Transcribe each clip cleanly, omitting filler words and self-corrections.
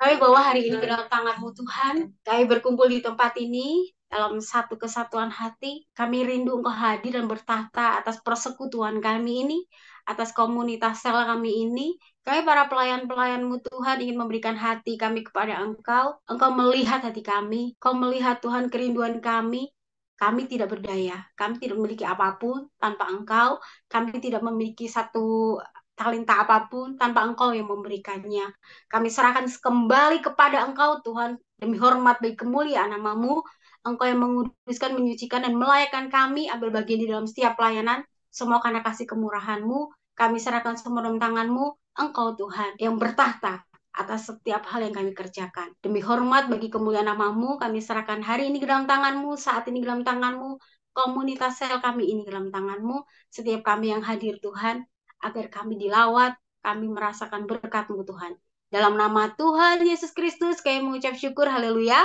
Kami bawa hari ini ke dalam tangan-Mu Tuhan. Kami berkumpul di tempat ini dalam satu kesatuan hati. Kami rindu Engkau hadir dan bertahta atas persekutuan kami ini, atas komunitas sel kami ini. Kami para pelayan-pelayan-Mu Tuhan ingin memberikan hati kami kepada Engkau. Engkau melihat hati kami. Engkau melihat Tuhan kerinduan kami. Kami tidak berdaya. Kami tidak memiliki apapun tanpa Engkau. Kami tidak memiliki satu talenta apapun tanpa Engkau yang memberikannya. Kami serahkan kembali kepada Engkau, Tuhan, demi hormat bagi kemuliaan nama-Mu. Engkau yang menguduskan, menyucikan, dan melayakkan kami ambil bagian di dalam setiap pelayanan. Semua karena kasih kemurahan-Mu. Kami serahkan semua dalam tangan-Mu. Engkau, Tuhan, yang bertahta atas setiap hal yang kami kerjakan. Demi hormat bagi kemuliaan nama-Mu, kami serahkan hari ini ke dalam tangan-Mu, saat ini ke dalam tangan-Mu, komunitas sel kami ini ke dalam tangan-Mu, setiap kami yang hadir, Tuhan, agar kami dilawat, kami merasakan berkat-Mu, Tuhan. Dalam nama Tuhan Yesus Kristus, kami mengucap syukur, haleluya,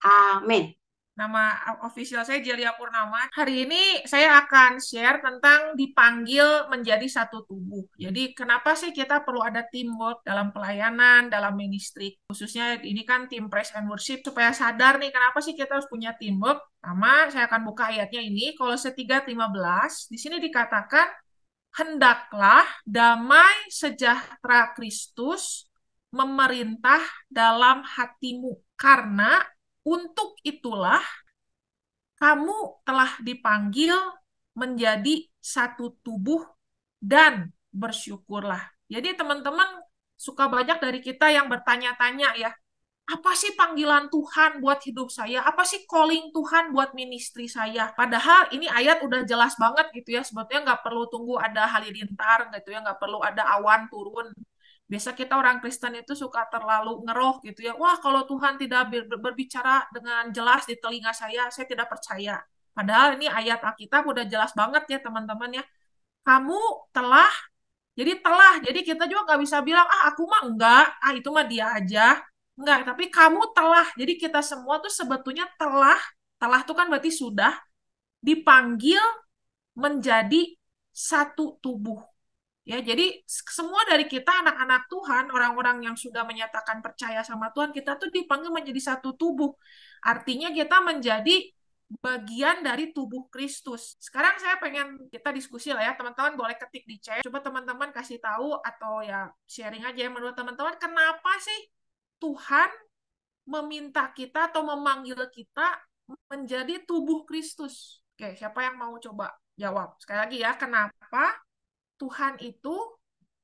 amin. Nama official saya Jelia Purnama. Hari ini saya akan share tentang dipanggil menjadi satu tubuh. Jadi kenapa sih kita perlu ada teamwork dalam pelayanan, dalam ministry. Khususnya ini kan tim praise and worship. Supaya sadar nih kenapa sih kita harus punya teamwork. Pertama, saya akan buka ayatnya ini. Kolose 3:15. Di sini dikatakan, hendaklah damai sejahtera Kristus memerintah dalam hatimu. Karena untuk itulah kamu telah dipanggil menjadi satu tubuh dan bersyukurlah. Jadi teman-teman, suka banyak dari kita yang bertanya-tanya ya, apa sih panggilan Tuhan buat hidup saya? Apa sih calling Tuhan buat ministry saya? Padahal ini ayat udah jelas banget gitu ya, sebetulnya nggak perlu tunggu ada halilintar gitu ya, nggak perlu ada awan turun. Biasa kita orang Kristen itu suka terlalu ngeroh gitu ya. Wah, kalau Tuhan tidak berbicara dengan jelas di telinga saya tidak percaya. Padahal ini ayat Alkitab udah jelas banget ya teman-teman ya. Kamu telah, jadi kita juga nggak bisa bilang, ah aku mah enggak, ah itu mah dia aja. Enggak, tapi kamu telah. Jadi kita semua tuh sebetulnya telah tuh kan berarti sudah dipanggil menjadi satu tubuh. Ya, jadi semua dari kita anak-anak Tuhan, orang-orang yang sudah menyatakan percaya sama Tuhan, kita tuh dipanggil menjadi satu tubuh. Artinya kita menjadi bagian dari tubuh Kristus. Sekarang saya pengen kita diskusi lah ya, teman-teman boleh ketik di chat. Coba teman-teman kasih tahu atau ya sharing aja ya menurut teman-teman, kenapa sih Tuhan meminta kita atau memanggil kita menjadi tubuh Kristus? Oke, siapa yang mau coba jawab? Sekali lagi ya, kenapa Tuhan itu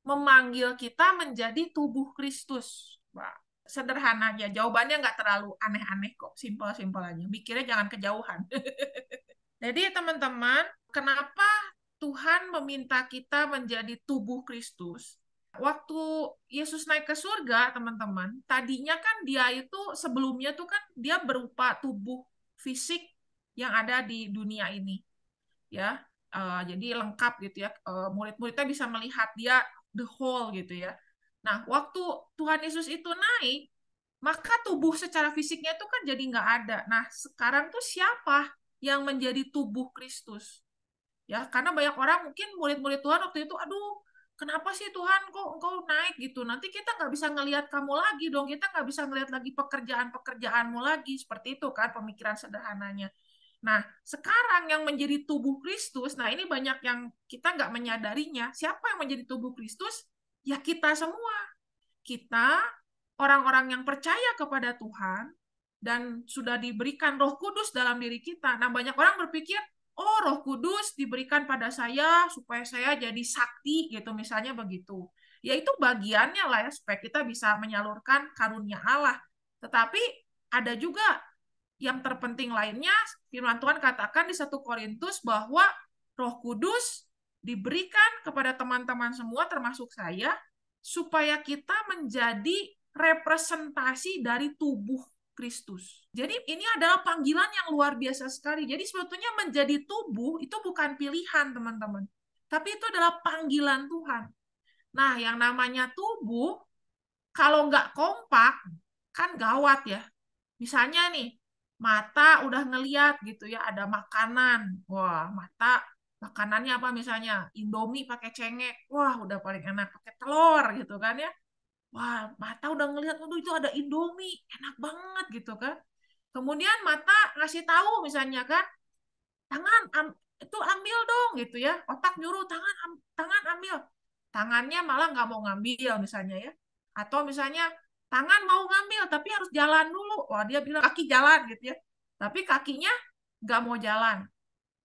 memanggil kita menjadi tubuh Kristus? Wah, sederhana aja. Jawabannya nggak terlalu aneh-aneh kok. Simpel-simpel aja. Mikirnya jangan kejauhan. Jadi teman-teman, kenapa Tuhan meminta kita menjadi tubuh Kristus? Waktu Yesus naik ke surga, teman-teman, tadinya kan dia itu sebelumnya tuh kan dia berupa tubuh fisik yang ada di dunia ini. Ya, jadi lengkap gitu ya. Murid-muridnya bisa melihat dia the whole gitu ya. Nah, waktu Tuhan Yesus itu naik, maka tubuh secara fisiknya itu kan jadi nggak ada. Nah, sekarang tuh siapa yang menjadi tubuh Kristus? Ya, karena banyak orang mungkin murid-murid Tuhan waktu itu, aduh, kenapa sih Tuhan kok engkau naik gitu? Nanti kita nggak bisa ngelihat kamu lagi dong, kita nggak bisa ngelihat lagi pekerjaan-pekerjaanmu lagi. Seperti itu kan pemikiran sederhananya. Nah, sekarang yang menjadi tubuh Kristus, nah ini banyak yang kita nggak menyadarinya. Siapa yang menjadi tubuh Kristus? Ya kita semua. Kita, orang-orang yang percaya kepada Tuhan, dan sudah diberikan Roh Kudus dalam diri kita. Nah, banyak orang berpikir, oh Roh Kudus diberikan pada saya supaya saya jadi sakti gitu, misalnya begitu. Ya itu bagiannya lah ya, supaya kita bisa menyalurkan karunia Allah. Tetapi ada juga yang terpenting lainnya, firman Tuhan katakan di 1 Korintus bahwa Roh Kudus diberikan kepada teman-teman semua termasuk saya supaya kita menjadi representasi dari tubuh Kristus. Jadi ini adalah panggilan yang luar biasa sekali. Jadi sebetulnya menjadi tubuh itu bukan pilihan, teman-teman. Tapi itu adalah panggilan Tuhan. Nah, yang namanya tubuh, kalau nggak kompak, kan gawat ya. Misalnya nih, mata udah ngeliat gitu ya, ada makanan. Wah, mata makanannya apa misalnya? Indomie pakai cengek. Wah, udah paling enak pakai telur gitu kan ya. Wah, mata udah ngelihat, waduh itu ada Indomie, enak banget gitu kan. Kemudian mata ngasih tahu misalnya kan, tangan itu ambil dong gitu ya. Otak nyuruh tangan ambil. Tangannya malah nggak mau ngambil misalnya ya. Atau misalnya tangan mau ngambil tapi harus jalan dulu. Wah, dia bilang kaki jalan gitu ya. Tapi kakinya nggak mau jalan.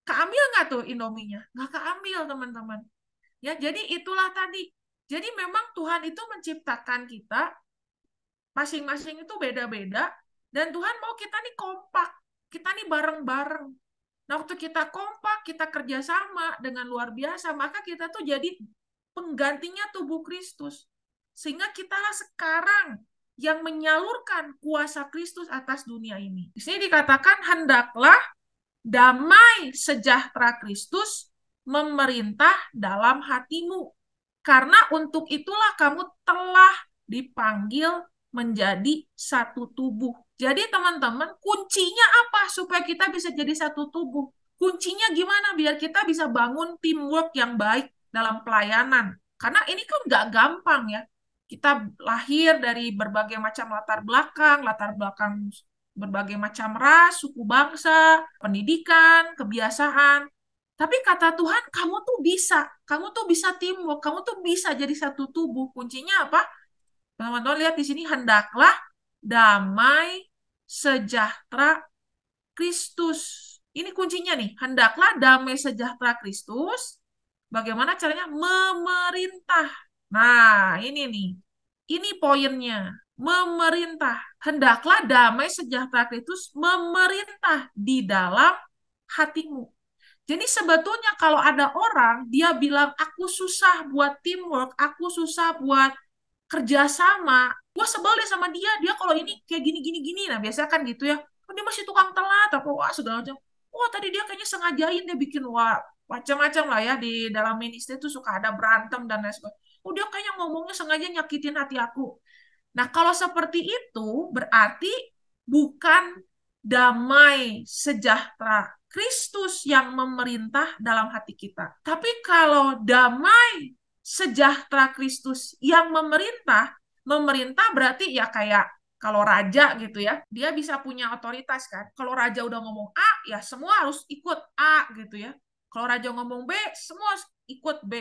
Keambil nggak tuh Indominya? Nggak keambil, teman-teman. Ya, jadi itulah tadi. Jadi memang Tuhan itu menciptakan kita masing-masing itu beda-beda, dan Tuhan mau kita nih kompak, kita nih bareng-bareng. Nah, waktu kita kompak, kita kerjasama dengan luar biasa, maka kita tuh jadi penggantinya tubuh Kristus. Sehingga kitalah sekarang yang menyalurkan kuasa Kristus atas dunia ini. Di sini dikatakan, hendaklah damai sejahtera Kristus memerintah dalam hatimu. Karena untuk itulah kamu telah dipanggil menjadi satu tubuh. Jadi teman-teman, kuncinya apa supaya kita bisa jadi satu tubuh? Kuncinya gimana biar kita bisa bangun teamwork yang baik dalam pelayanan? Karena ini kan nggak gampang ya. Kita lahir dari berbagai macam latar belakang berbagai macam ras, suku bangsa, pendidikan, kebiasaan. Tapi kata Tuhan, kamu tuh bisa teamwork, kamu tuh bisa jadi satu tubuh. Kuncinya apa? Teman-teman lihat di sini, hendaklah damai sejahtera Kristus. Ini kuncinya nih, hendaklah damai sejahtera Kristus. Bagaimana caranya? Memerintah. Nah, ini nih. Ini poinnya. Memerintah. Hendaklah damai sejahtera Kristus memerintah di dalam hatimu. Jadi sebetulnya kalau ada orang, dia bilang, aku susah buat teamwork, aku susah buat kerjasama, gue sebel deh sama dia, dia kalau ini kayak gini. Nah, biasa kan gitu ya, oh, dia masih tukang telat, apa, wah, segala macam. Wah, tadi dia kayaknya sengajain, dia bikin, wah, macam-macam lah ya, di dalam ministry itu suka ada berantem dan lain sebagainya. Oh, dia kayaknya ngomongnya sengaja nyakitin hati aku. Nah, kalau seperti itu, berarti bukan damai sejahtera Kristus yang memerintah dalam hati kita. Tapi kalau damai sejahtera Kristus yang memerintah berarti ya kayak kalau raja gitu ya, dia bisa punya otoritas kan. Kalau raja udah ngomong A, ya semua harus ikut A gitu ya. Kalau raja ngomong B, semua harus ikut B.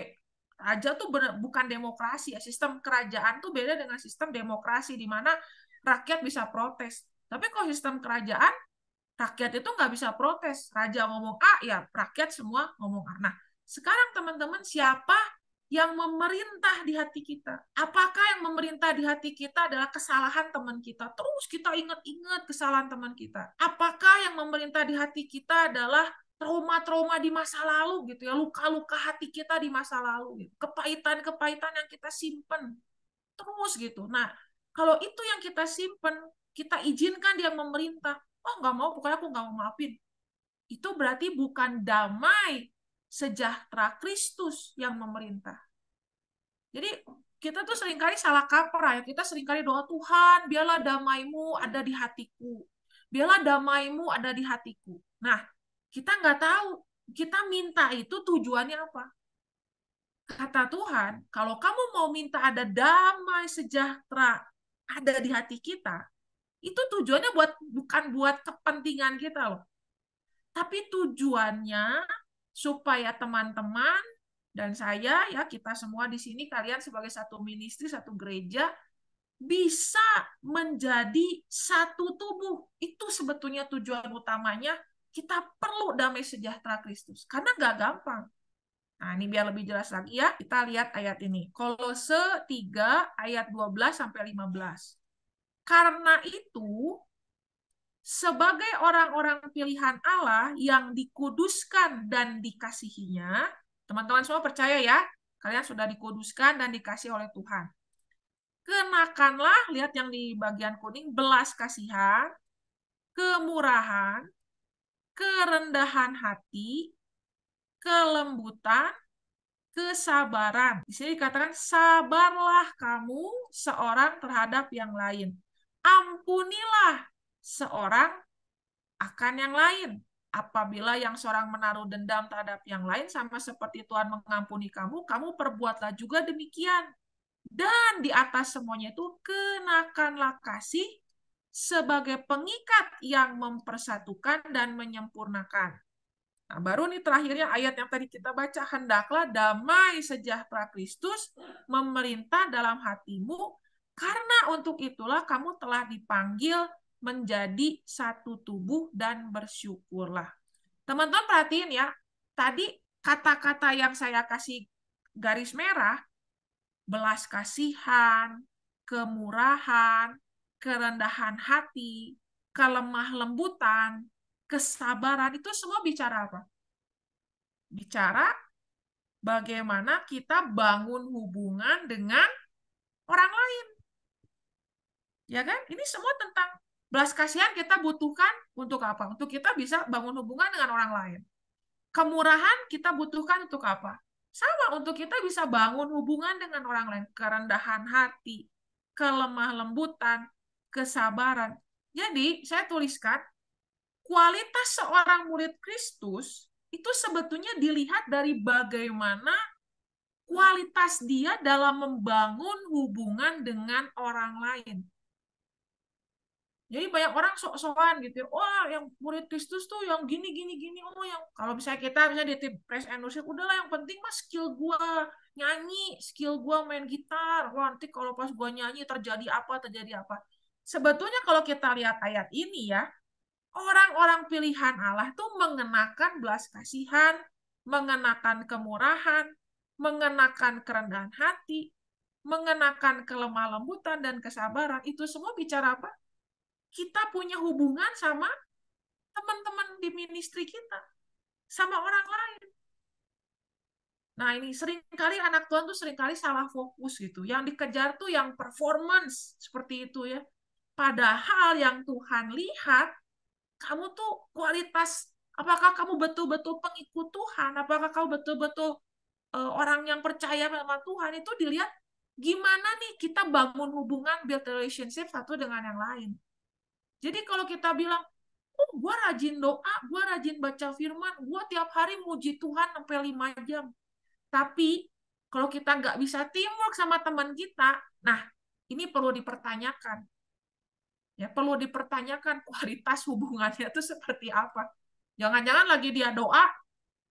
Raja tuh bukan demokrasi ya. Sistem kerajaan tuh beda dengan sistem demokrasi di mana rakyat bisa protes. Tapi kalau sistem kerajaan, rakyat itu nggak bisa protes. Raja ngomong A, ya rakyat semua ngomong A. Nah, sekarang teman-teman, siapa yang memerintah di hati kita? Apakah yang memerintah di hati kita adalah kesalahan teman kita? Terus kita ingat-ingat kesalahan teman kita. Apakah yang memerintah di hati kita adalah trauma-trauma di masa lalu gitu ya, luka-luka hati kita di masa lalu gitu. Kepahitan-kepahitan yang kita simpen terus gitu. Nah, kalau itu yang kita simpen, kita izinkan dia memerintah, oh nggak mau, pokoknya aku nggak mau maafin. Itu berarti bukan damai sejahtera Kristus yang memerintah. Jadi kita tuh seringkali salah kaprah ya. Kita seringkali doa, Tuhan, biarlah damai-Mu ada di hatiku. Biarlah damai-Mu ada di hatiku. Nah, kita nggak tahu. Kita minta itu tujuannya apa? Kata Tuhan, kalau kamu mau minta ada damai sejahtera ada di hati kita, itu tujuannya bukan buat kepentingan kita loh. Tapi tujuannya supaya teman-teman dan saya, ya kita semua di sini, kalian sebagai satu ministry, satu gereja, bisa menjadi satu tubuh. Itu sebetulnya tujuan utamanya, kita perlu damai sejahtera Kristus. Karena nggak gampang. Nah, ini biar lebih jelas lagi ya, kita lihat ayat ini. Kolose 3 ayat 12 sampai 15. Karena itu, sebagai orang-orang pilihan Allah yang dikuduskan dan dikasihinya, teman-teman semua percaya ya, kalian sudah dikuduskan dan dikasih oleh Tuhan. Kenakanlah, lihat yang di bagian kuning, belas kasihan, kemurahan, kerendahan hati, kelembutan, kesabaran. Di sini dikatakan, sabarlah kamu seorang terhadap yang lain. Ampunilah seorang akan yang lain. Apabila yang seorang menaruh dendam terhadap yang lain, sama seperti Tuhan mengampuni kamu, kamu perbuatlah juga demikian. Dan di atas semuanya itu kenakanlah kasih sebagai pengikat yang mempersatukan dan menyempurnakan. Nah, baru nih terakhirnya ayat yang tadi kita baca, hendaklah damai sejahtera Kristus memerintah dalam hatimu, karena untuk itulah kamu telah dipanggil menjadi satu tubuh dan bersyukurlah. Teman-teman perhatiin ya, tadi kata-kata yang saya kasih garis merah, belas kasihan, kemurahan, kerendahan hati, kelemah lembutan, kesabaran, itu semua bicara apa? Bicara bagaimana kita bangun hubungan dengan orang lain. Ya kan? Ini semua tentang belas kasihan kita butuhkan untuk apa? Untuk kita bisa bangun hubungan dengan orang lain. Kemurahan kita butuhkan untuk apa? Sama, untuk kita bisa bangun hubungan dengan orang lain. Kerendahan hati, kelemah lembutan, kesabaran. Jadi, saya tuliskan, kualitas seorang murid Kristus itu sebetulnya dilihat dari bagaimana kualitas dia dalam membangun hubungan dengan orang lain. Jadi banyak orang sok-sokan gitu. Wah, yang murid Kristus tuh yang gini gini gini. Oh, yang kalau misalnya kita misalnya di tim praise and worship, udahlah yang penting mah skill gua nyanyi, skill gua main gitar. Wah, nanti kalau pas gua nyanyi terjadi apa, terjadi apa. Sebetulnya kalau kita lihat ayat ini ya, orang-orang pilihan Allah tuh mengenakan belas kasihan, mengenakan kemurahan, mengenakan kerendahan hati, mengenakan kelemah lembutan dan kesabaran. Itu semua bicara apa? Kita punya hubungan sama teman-teman di ministry kita, sama orang lain. Nah, ini seringkali anak Tuhan tuh seringkali salah fokus gitu. Yang dikejar tuh yang performance, seperti itu ya. Padahal yang Tuhan lihat, kamu tuh kualitas, apakah kamu betul-betul pengikut Tuhan, apakah kamu betul-betul orang yang percaya sama Tuhan, itu dilihat gimana nih kita bangun hubungan, build relationship satu dengan yang lain. Jadi kalau kita bilang, oh, gue rajin doa, gue rajin baca firman, gue tiap hari muji Tuhan sampai 5 jam. Tapi kalau kita nggak bisa teamwork sama teman kita, nah ini perlu dipertanyakan. Ya, perlu dipertanyakan kualitas hubungannya itu seperti apa. Jangan-jangan lagi dia doa,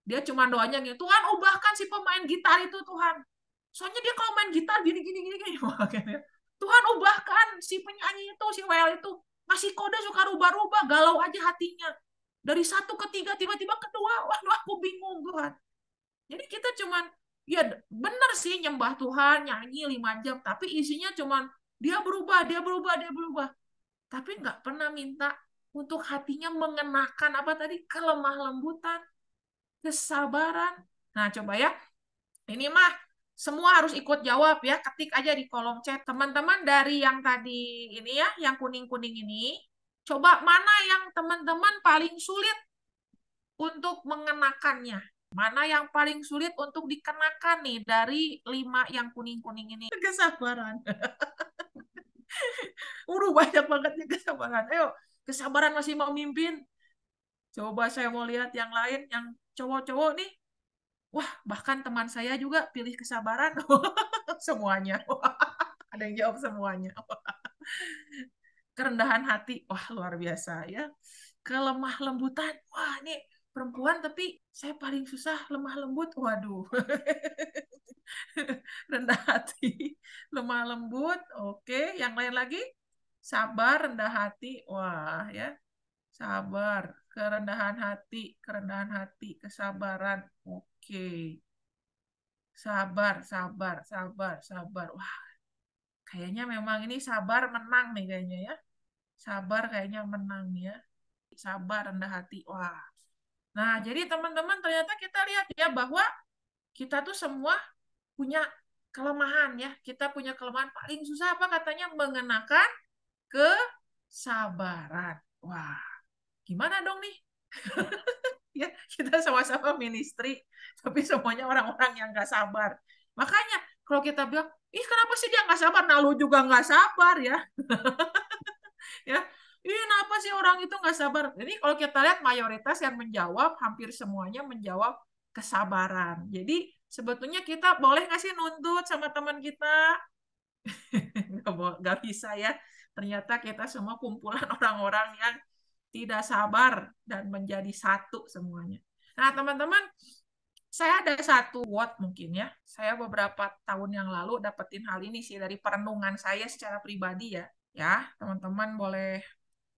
dia cuma doanya gitu, Tuhan ubahkan si pemain gitar itu Tuhan. Soalnya dia kalau main gitar gini. Tuhan ubahkan si penyanyi itu, si WL itu. Masih kode suka rubah-rubah, galau aja hatinya. Dari 1 ke 3, tiba-tiba ke 2, waduh aku bingung Tuhan. Jadi kita cuman, ya benar sih nyembah Tuhan, nyanyi 5 jam, tapi isinya cuman dia berubah. Tapi nggak pernah minta untuk hatinya mengenakan apa tadi, kelemah lembutan, kesabaran. Nah coba ya, ini mah semua harus ikut jawab ya. Ketik aja di kolom chat. Teman-teman dari yang tadi ini ya, yang kuning-kuning ini, coba mana yang teman-teman paling sulit untuk mengenakannya? Mana yang paling sulit untuk dikenakan nih dari 5 yang kuning-kuning ini? Kesabaran. Banyak banget nih kesabaran. Ayo, kesabaran masih mau mimpin. Coba saya mau lihat yang lain, yang cowok-cowok nih. Wah, bahkan teman saya juga pilih kesabaran. Semuanya. Ada yang jawab semuanya. Kerendahan hati. Wah, luar biasa ya. Kelemah lembutan. Wah, ini perempuan tapi saya paling susah lemah lembut. Waduh. Rendah hati, lemah lembut. Oke, yang lain lagi? Sabar, rendah hati. Wah, ya. Sabar, kerendahan hati, kesabaran. Oke. Sabar. Wah, kayaknya memang ini sabar menang nih kayaknya ya. Sabar kayaknya menang ya. Sabar, rendah hati. Wah. Nah, jadi teman-teman ternyata kita lihat ya bahwa kita tuh semua punya kelemahan ya. Kita punya kelemahan paling susah apa katanya mengenakan kesabaran. Wah, gimana dong nih? Ya, kita sama-sama ministry, tapi semuanya orang-orang yang nggak sabar. Makanya kalau kita bilang, ih kenapa sih dia nggak sabar? Nah, lu juga nggak sabar ya. Ya, ih kenapa sih orang itu nggak sabar? Jadi kalau kita lihat mayoritas yang menjawab, hampir semuanya menjawab kesabaran. Jadi sebetulnya kita boleh nggak sih nuntut sama teman kita? nggak bisa ya. Ternyata kita semua kumpulan orang-orang yang tidak sabar dan menjadi satu semuanya. Nah, teman-teman, saya ada satu quote mungkin ya. Saya beberapa tahun yang lalu dapetin hal ini sih dari perenungan saya secara pribadi ya. Ya, teman-teman boleh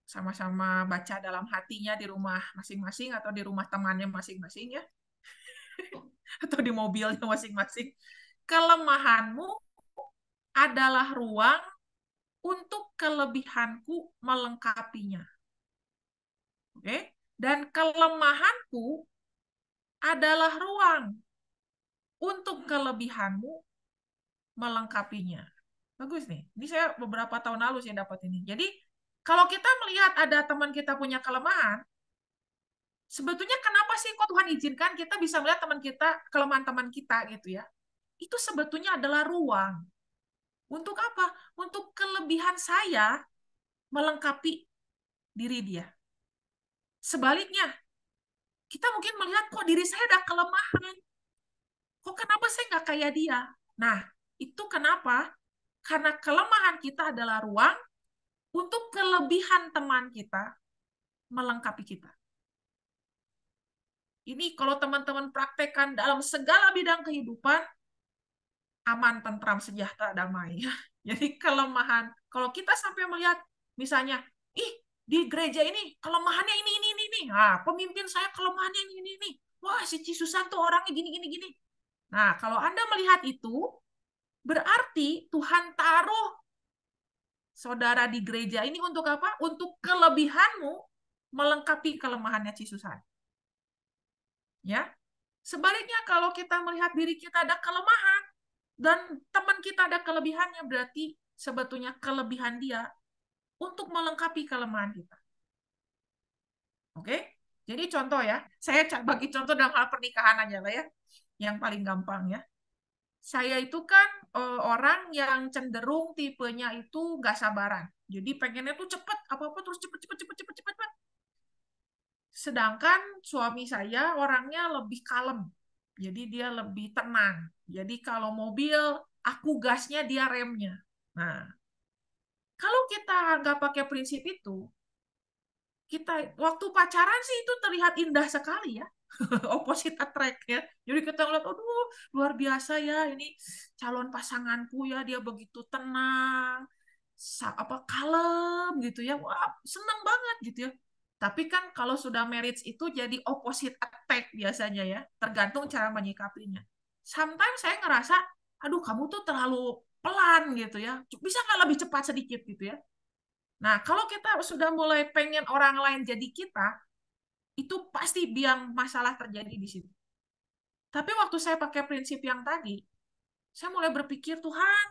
sama-sama baca dalam hatinya di rumah masing-masing atau di rumah temannya masing-masing ya. Atau di mobilnya masing-masing. Kelemahanmu adalah ruang untuk kelebihanku melengkapinya. Oke? Dan kelemahanku adalah ruang untuk kelebihanmu melengkapinya. Bagus nih. Ini saya beberapa tahun lalu sih dapat ini. Jadi, kalau kita melihat ada teman kita punya kelemahan, sebetulnya kenapa sih kok Tuhan izinkan kita bisa melihat teman kita, kelemahan teman kita gitu ya. Itu sebetulnya adalah ruang. Untuk apa? Untuk kelebihan saya melengkapi diri dia. Sebaliknya, kita mungkin melihat kok diri saya ada kelemahan. Kok kenapa saya nggak kayak dia? Nah, itu kenapa? Karena kelemahan kita adalah ruang untuk kelebihan teman kita melengkapi kita. Ini kalau teman-teman praktekkan dalam segala bidang kehidupan, aman, tentram, sejahtera, damai. Jadi kelemahan, kalau kita sampai melihat, misalnya, ih, di gereja ini kelemahannya ini. Nah, pemimpin saya kelemahannya ini. Wah, si Cisusan tuh orangnya gini. Nah, kalau Anda melihat itu, berarti Tuhan taruh saudara di gereja ini untuk apa? Untuk kelebihanmu melengkapi kelemahannya Cisusan. Ya. Sebaliknya kalau kita melihat diri kita ada kelemahan dan teman kita ada kelebihannya, berarti sebetulnya kelebihan dia untuk melengkapi kelemahan kita. Oke? Jadi contoh ya, saya bagi contoh dalam hal pernikahan aja lah ya, yang paling gampang ya. Saya itu kan orang yang cenderung tipenya itu gak sabaran. Jadi pengennya tuh cepet, apa-apa terus cepet. Sedangkan suami saya orangnya lebih kalem. Jadi dia lebih tenang. Jadi kalau mobil, aku gasnya, dia remnya. Nah, kalau kita nggak pakai prinsip itu, kita waktu pacaran sih itu terlihat indah sekali ya. Opposite attract ya. Jadi kita ngeliat, aduh luar biasa ya ini calon pasanganku ya, dia begitu tenang, kalem gitu ya, wah seneng banget gitu ya. Tapi kan kalau sudah marriage itu jadi opposite attack biasanya ya, tergantung cara menyikapinya. Sometimes saya ngerasa, aduh kamu tuh terlalu pelan gitu ya, bisa nggak lebih cepat sedikit gitu ya. Nah kalau kita sudah mulai pengen orang lain jadi kita, itu pasti biang masalah terjadi di situ. Tapi waktu saya pakai prinsip yang tadi, saya mulai berpikir, Tuhan,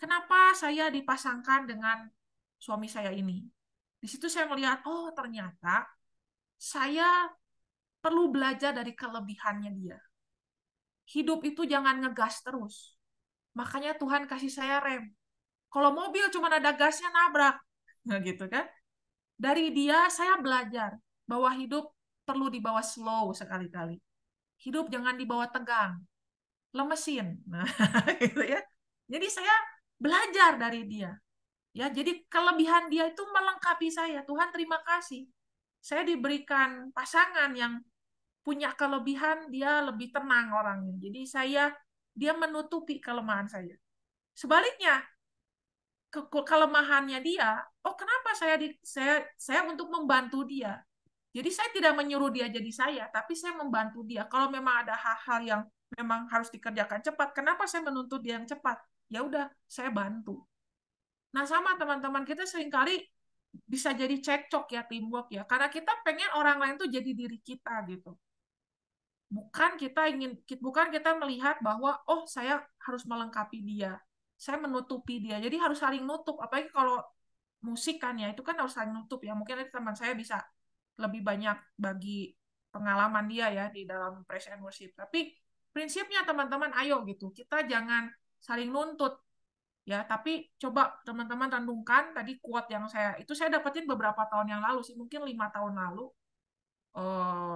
kenapa saya dipasangkan dengan suami saya ini? Di situ saya melihat, oh ternyata saya perlu belajar dari kelebihannya dia. Hidup itu jangan ngegas terus. Makanya Tuhan kasih saya rem. Kalau mobil cuma ada gasnya nabrak. Nah gitu kan. Dari dia saya belajar bahwa hidup perlu dibawa slow sekali-kali. Hidup jangan dibawa tegang. Lemesin. Nah, gitu ya. Jadi saya belajar dari dia. Ya, jadi kelebihan dia itu melengkapi saya. Tuhan terima kasih. Saya diberikan pasangan yang punya kelebihan, dia lebih tenang orangnya. Jadi dia menutupi kelemahan saya. Sebaliknya, kelemahannya dia, oh kenapa saya untuk membantu dia. Jadi saya tidak menyuruh dia jadi saya, tapi saya membantu dia. Kalau memang ada hal-hal yang memang harus dikerjakan cepat, kenapa saya menuntut dia yang cepat? Ya udah, saya bantu. Nah, sama teman-teman kita seringkali bisa jadi cekcok ya, teamwork ya. Karena kita pengen orang lain tuh jadi diri kita gitu. Bukan kita melihat bahwa oh saya harus melengkapi dia, saya menutupi dia, jadi harus saling nutup. Apalagi kalau musik kan ya, itu kan harus saling nutup ya. Mungkin teman saya bisa lebih banyak bagi pengalaman dia ya di dalam praise and worship. Tapi prinsipnya teman-teman, ayo gitu, kita jangan saling nuntut ya. Tapi coba teman-teman renungkan tadi quote yang saya dapetin beberapa tahun yang lalu sih, mungkin 5 tahun lalu.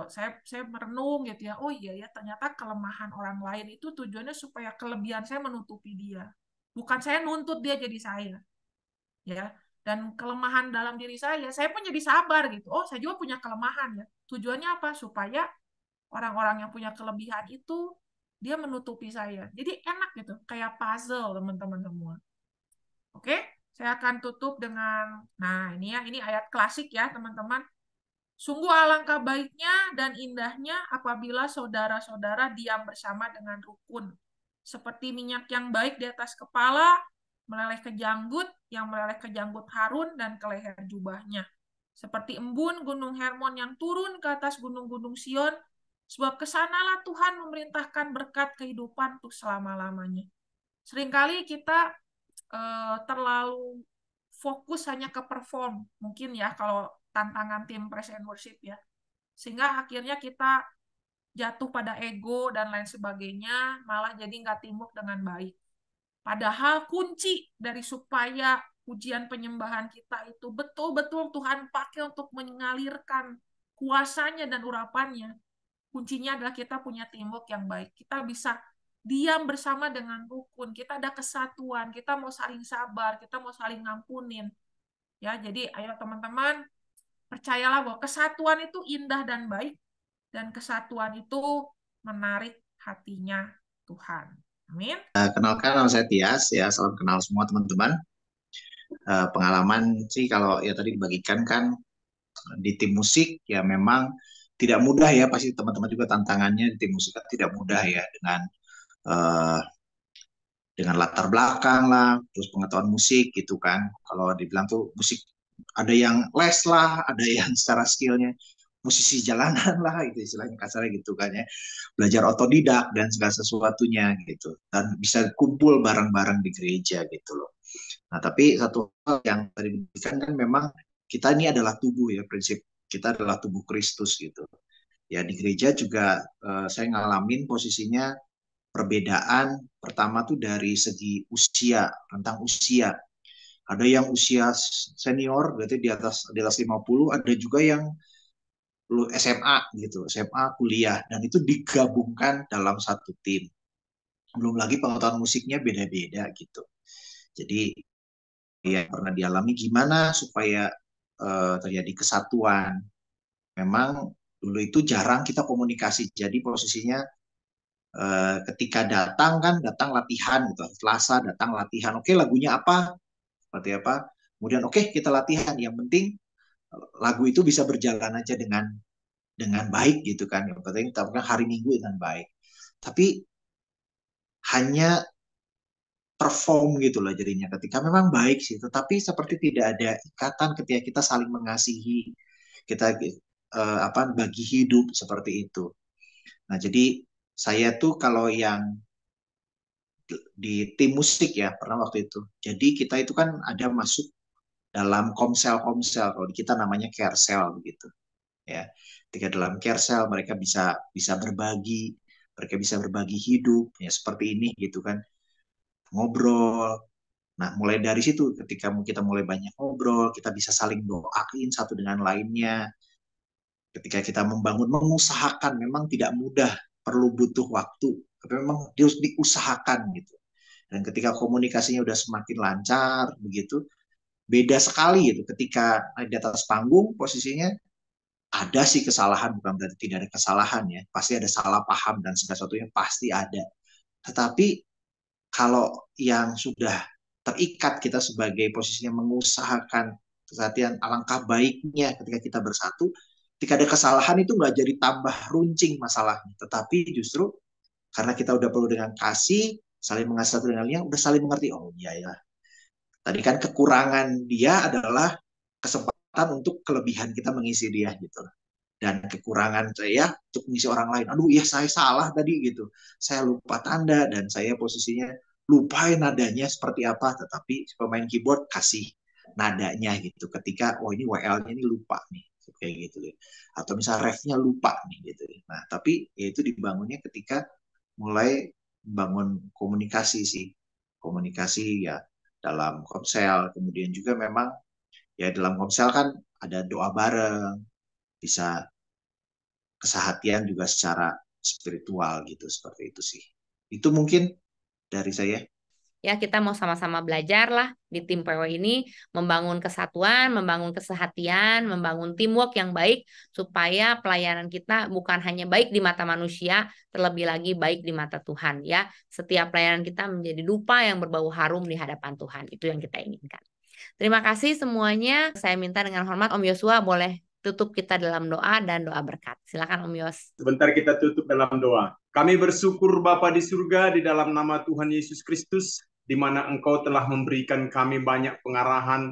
Saya merenung gitu ya, oh iya ya ternyata kelemahan orang lain itu tujuannya supaya kelebihan saya menutupi dia. Bukan saya nuntut dia jadi saya, ya. Dan kelemahan dalam diri saya pun jadi sabar gitu. Oh, saya juga punya kelemahan ya. Tujuannya apa? Supaya orang-orang yang punya kelebihan itu dia menutupi saya. Jadi enak gitu, kayak puzzle teman-teman semua. Oke, saya akan tutup dengan, nah ini ya, ini ayat klasik ya teman-teman. Sungguh alangkah baiknya dan indahnya apabila saudara-saudara diam bersama dengan rukun. Seperti minyak yang baik di atas kepala, meleleh ke janggut, yang meleleh ke janggut Harun dan ke leher jubahnya. Seperti embun gunung Hermon yang turun ke atas gunung-gunung Sion, sebab kesanalah Tuhan memerintahkan berkat kehidupan untuk selama-lamanya. Seringkali kita terlalu fokus hanya ke perform, mungkin ya kalau tantangan tim praise and worship ya. Sehingga akhirnya kita jatuh pada ego dan lain sebagainya, malah jadi nggak teamwork dengan baik. Padahal kunci dari supaya pujian penyembahan kita itu betul-betul Tuhan pakai untuk mengalirkan kuasanya dan urapannya, kuncinya adalah kita punya teamwork yang baik. Kita bisa diam bersama dengan rukun, kita ada kesatuan, kita mau saling sabar, kita mau saling ngampunin. Ya, jadi ayo teman-teman, percayalah bahwa kesatuan itu indah dan baik, dan kesatuan itu menarik hatinya Tuhan. Amin. Kenalkan, nama saya Tias ya, salam kenal semua teman-teman. Pengalaman sih kalau ya tadi dibagikan kan di tim musik ya memang tidak mudah ya, pasti teman-teman juga tantangannya di tim musik kan tidak mudah ya uh, dengan latar belakang lah, terus pengetahuan musik gitu kan. Kalau dibilang tuh musik ada yang les lah, ada yang secara skillnya musisi jalanan lah, itu istilahnya kasarnya gitu kan ya. Belajar otodidak dan segala sesuatunya gitu. Dan bisa kumpul bareng-bareng di gereja gitu loh. Nah, tapi satu hal yang tadi diberikan kan memang kita ini adalah tubuh ya, prinsip kita adalah tubuh Kristus gitu. Ya di gereja juga saya ngalamin posisinya perbedaan pertama tuh dari segi usia, tentang usia. Ada yang usia senior berarti di atas 50, ada juga yang SMA gitu, SMA kuliah dan itu digabungkan dalam satu tim. Belum lagi pengetahuan musiknya beda-beda gitu. Jadi ya pernah dialami gimana supaya terjadi kesatuan. Memang dulu itu jarang kita komunikasi. Jadi posisinya ketika datang latihan gitu. Selasa datang latihan. Oke, lagunya apa? Seperti apa? Kemudian oke, kita latihan. Yang penting lagu itu bisa berjalan aja dengan baik gitu kan. Yang penting kita hari Minggu dengan baik. Tapi hanya perform gitu loh jadinya ketika memang baik sih, tetapi seperti tidak ada ikatan ketika kita saling mengasihi, kita bagi hidup seperti itu. Nah, jadi saya tuh kalau yang di tim musik ya pernah waktu itu. Jadi kita itu kan ada masuk dalam komsel-komsel, kalau kita namanya carousel begitu. Ya, ketika dalam carousel mereka bisa bisa berbagi, mereka bisa berbagi hidup ya seperti ini gitu kan, ngobrol. Nah, mulai dari situ ketika kita mulai banyak ngobrol, kita bisa saling doain satu dengan lainnya. Ketika kita membangun, mengusahakan, memang tidak mudah, perlu butuh waktu, tapi memang harus diusahakan gitu. Dan ketika komunikasinya udah semakin lancar begitu, beda sekali gitu. Ketika di atas panggung posisinya ada sih kesalahan, bukan berarti tidak ada kesalahan ya. Pasti ada salah paham dan segala sesuatunya pasti ada. Tetapi kalau yang sudah terikat kita sebagai posisinya mengusahakan kesatian, alangkah baiknya ketika kita bersatu, ketika ada kesalahan itu nggak jadi tambah runcing masalahnya, tetapi justru karena kita udah perlu dengan kasih, saling mengasihi satu dengan lain, udah saling mengerti. Oh iya ya, tadi kan kekurangan dia adalah kesempatan untuk kelebihan kita mengisi dia gitu. Dan kekurangan saya untuk mengisi orang lain. Aduh ya saya salah tadi gitu. Saya lupa tanda dan saya posisinya lupain nadanya seperti apa. Tetapi si pemain keyboard kasih nadanya gitu. Ketika oh ini WL-nya ini lupa nih kayak gitu ya. Atau misalnya refnya lupa nih gitu. Nah tapi ya itu dibangunnya ketika mulai bangun komunikasi sih. Komunikasi ya dalam komsel. Kemudian juga memang ya dalam komsel kan ada doa bareng, bisa kesehatian juga secara spiritual gitu, seperti itu sih. Itu mungkin dari saya. Ya, kita mau sama-sama belajar lah di tim PW ini, membangun kesatuan, membangun kesehatian, membangun teamwork yang baik, supaya pelayanan kita bukan hanya baik di mata manusia, terlebih lagi baik di mata Tuhan ya. Setiap pelayanan kita menjadi dupa yang berbau harum di hadapan Tuhan. Itu yang kita inginkan. Terima kasih semuanya. Saya minta dengan hormat Om Yosua boleh tutup kita dalam doa dan doa berkat. Silakan Om Yos. Sebentar kita tutup dalam doa. Kami bersyukur Bapa di surga di dalam nama Tuhan Yesus Kristus, di mana Engkau telah memberikan kami banyak pengarahan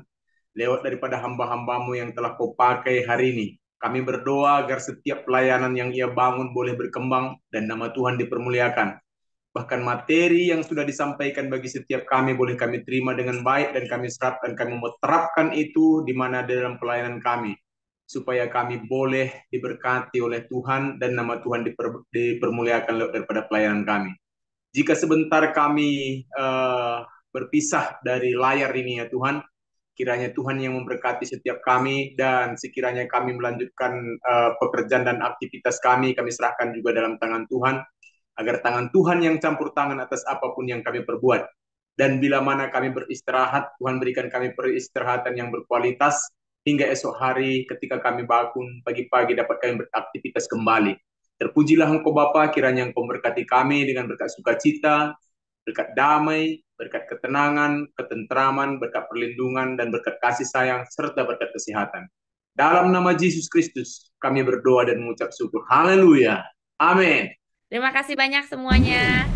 lewat daripada hamba-hambamu yang telah Kau pakai hari ini. Kami berdoa agar setiap pelayanan yang ia bangun boleh berkembang dan nama Tuhan dipermuliakan. Bahkan materi yang sudah disampaikan bagi setiap kami boleh kami terima dengan baik dan kami serap dan kami mau terapkan itu di mana dalam pelayanan kami, supaya kami boleh diberkati oleh Tuhan dan nama Tuhan dipermuliakan daripada pelayanan kami. Jika sebentar kami berpisah dari layar ini ya Tuhan, kiranya Tuhan yang memberkati setiap kami, dan sekiranya kami melanjutkan pekerjaan dan aktivitas kami serahkan juga dalam tangan Tuhan, agar tangan Tuhan yang campur tangan atas apapun yang kami perbuat. Dan bila mana kami beristirahat, Tuhan berikan kami peristirahatan yang berkualitas, hingga esok hari ketika kami bangun pagi-pagi dapat kami beraktivitas kembali. Terpujilah Engkau Bapa, kiranya Engkau memberkati kami dengan berkat sukacita, berkat damai, berkat ketenangan, ketentraman, berkat perlindungan, dan berkat kasih sayang, serta berkat kesehatan. Dalam nama Yesus Kristus, kami berdoa dan mengucap syukur. Haleluya. Amin. Terima kasih banyak semuanya.